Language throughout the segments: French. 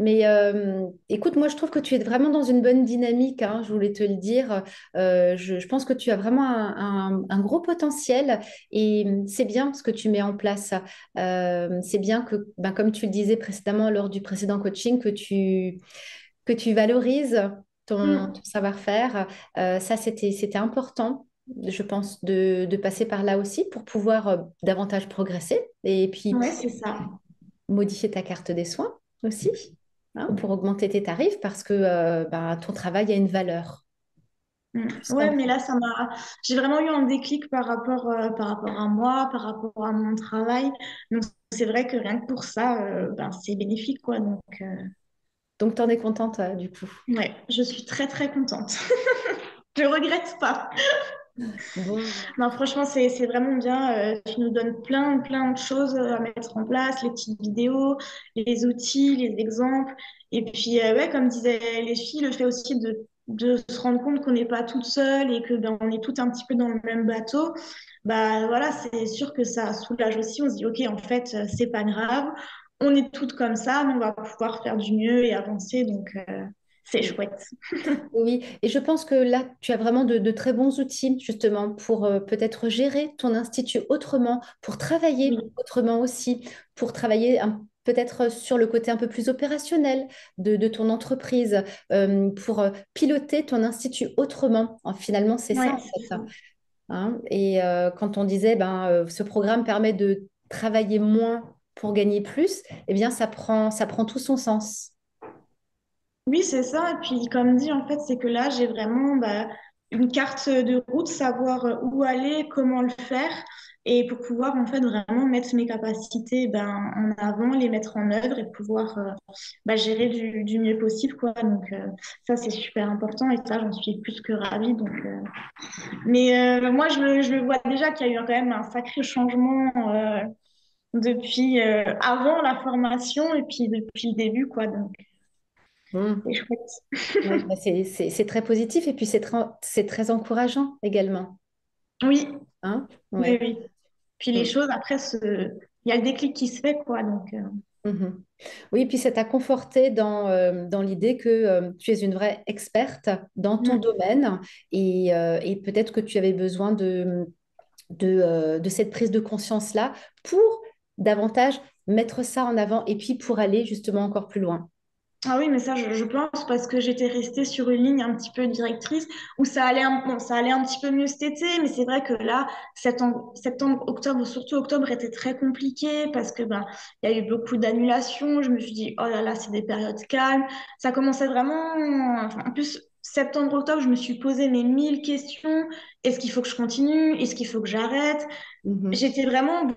Mais écoute, moi, je trouve que tu es vraiment dans une bonne dynamique, hein, je voulais te le dire. Je pense que tu as vraiment un gros potentiel et c'est bien ce que tu mets en place. C'est bien que, ben, comme tu le disais précédemment lors du précédent coaching, que tu valorises ton Mm. savoir-faire. Ça, c'était important. Je pense de passer par là aussi pour pouvoir davantage progresser et puis Ouais, c'est ça. modifier ta carte des soins aussi, hein, pour augmenter tes tarifs parce que ben, ton travail a une valeur Mm. plus qu'un Ouais, mais prix. là, j'ai vraiment eu un déclic par rapport à moi, par rapport à mon travail. Donc, c'est vrai que rien que pour ça, ben, c'est bénéfique, quoi. Donc, Donc, tu en es contente du coup. ouais, je suis très, très contente. Je regrette pas. Bon, Non, franchement, c'est vraiment bien. Tu nous donnes plein, plein de choses à mettre en place, les petites vidéos, les outils, les exemples. Et puis, ouais, comme disaient les filles, le fait aussi de se rendre compte qu'on n'est pas toute seule et que ben, on est toutes un petit peu dans le même bateau. Bah voilà, c'est sûr que ça soulage aussi. On se dit, OK, en fait, c'est pas grave. On est toutes comme ça, mais on va pouvoir faire du mieux et avancer. Donc, c'est chouette. oui, et je pense que là, tu as vraiment de très bons outils justement pour peut-être gérer ton institut autrement, pour travailler Oui, autrement aussi, pour travailler peut-être sur le côté un peu plus opérationnel de ton entreprise, pour piloter ton institut autrement. Finalement, c'est ça ouais, en c'est fait, ça. hein. Et quand on disait, ben, ce programme permet de travailler moins pour gagner plus, eh bien, ça prend tout son sens. Oui, c'est ça. Et puis, comme dit, en fait, c'est que là, j'ai vraiment bah, une carte de route, savoir où aller, comment le faire, et pour pouvoir, en fait, vraiment mettre mes capacités ben, en avant, les mettre en œuvre et pouvoir bah, gérer du mieux possible, quoi. Donc, ça, c'est super important et ça, j'en suis plus que ravie. Donc, mais moi, je le vois déjà qu'il y a eu quand même un sacré changement depuis avant la formation et puis depuis le début, quoi. Donc, Mmh. c'est chouette. Ouais, bah, c'est très positif et puis c'est très encourageant également, Oui, hein? oui, Ouais. oui. Puis les Mm. choses, après, il y a le déclic qui se fait, quoi. Donc, Mhm. Oui, puis ça t'a conforté dans l'idée que tu es une vraie experte dans ton mm. domaine et peut-être que tu avais besoin de cette prise de conscience-là pour davantage mettre ça en avant et puis pour aller justement encore plus loin. Ah oui, mais ça, je pense, parce que j'étais restée sur une ligne un petit peu directrice où bon, ça allait un petit peu mieux cet été, mais c'est vrai que là, septembre, octobre, surtout octobre, était très compliqué parce que ben, il y a eu beaucoup d'annulations. Je me suis dit, oh là là, c'est des périodes calmes. Ça commençait vraiment. Enfin, en plus, septembre, octobre, je me suis posé mes 1000 questions. Est-ce qu'il faut que je continue? Est-ce qu'il faut que j'arrête? Mhm. J'étais vraiment,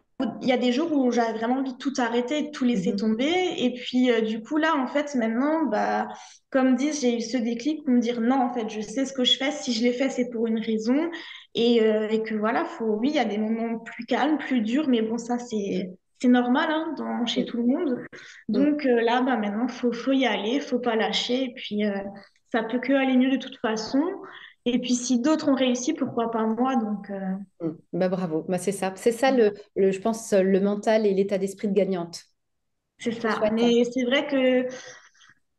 il y a des jours où j'avais vraiment envie de tout arrêter, de tout laisser Mhm. tomber. Et puis, du coup, là, en fait, maintenant, bah, comme dit, j'ai eu ce déclic pour me dire non, en fait, je sais ce que je fais. Si je l'ai fait, c'est pour une raison. Et que voilà, oui, il y a des moments plus calmes, plus durs, mais bon, ça, c'est normal, hein, chez Oui. tout le monde. Mm. Donc là, bah, maintenant, faut y aller, faut pas lâcher. Et puis, ça peut que aller mieux de toute façon. Et puis, si d'autres ont réussi, pourquoi pas moi? Donc, Mm. Bah, bravo. Bah, c'est ça. C'est ça je pense, le mental et l'état d'esprit de gagnante. c'est C'est ça. chouette. Mais c'est vrai que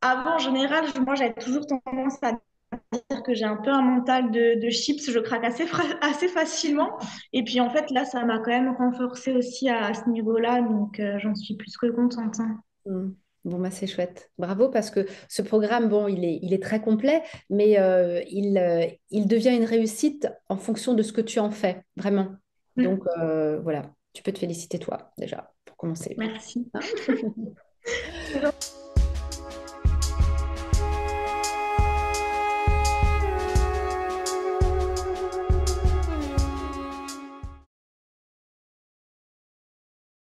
avant, en général, moi, j'avais toujours tendance à dire que j'ai un peu un mental de chips. Je craque assez facilement. Et puis, en fait, là, ça m'a quand même renforcé aussi à ce niveau-là. Donc, j'en suis plus que contente, hein. Mm. Bon, bah, c'est chouette. Bravo parce que ce programme, bon, il est très complet, mais il devient une réussite en fonction de ce que tu en fais, vraiment. Donc, Mm. voilà, tu peux te féliciter toi, déjà, pour commencer. Merci. Hein. C'est gentil.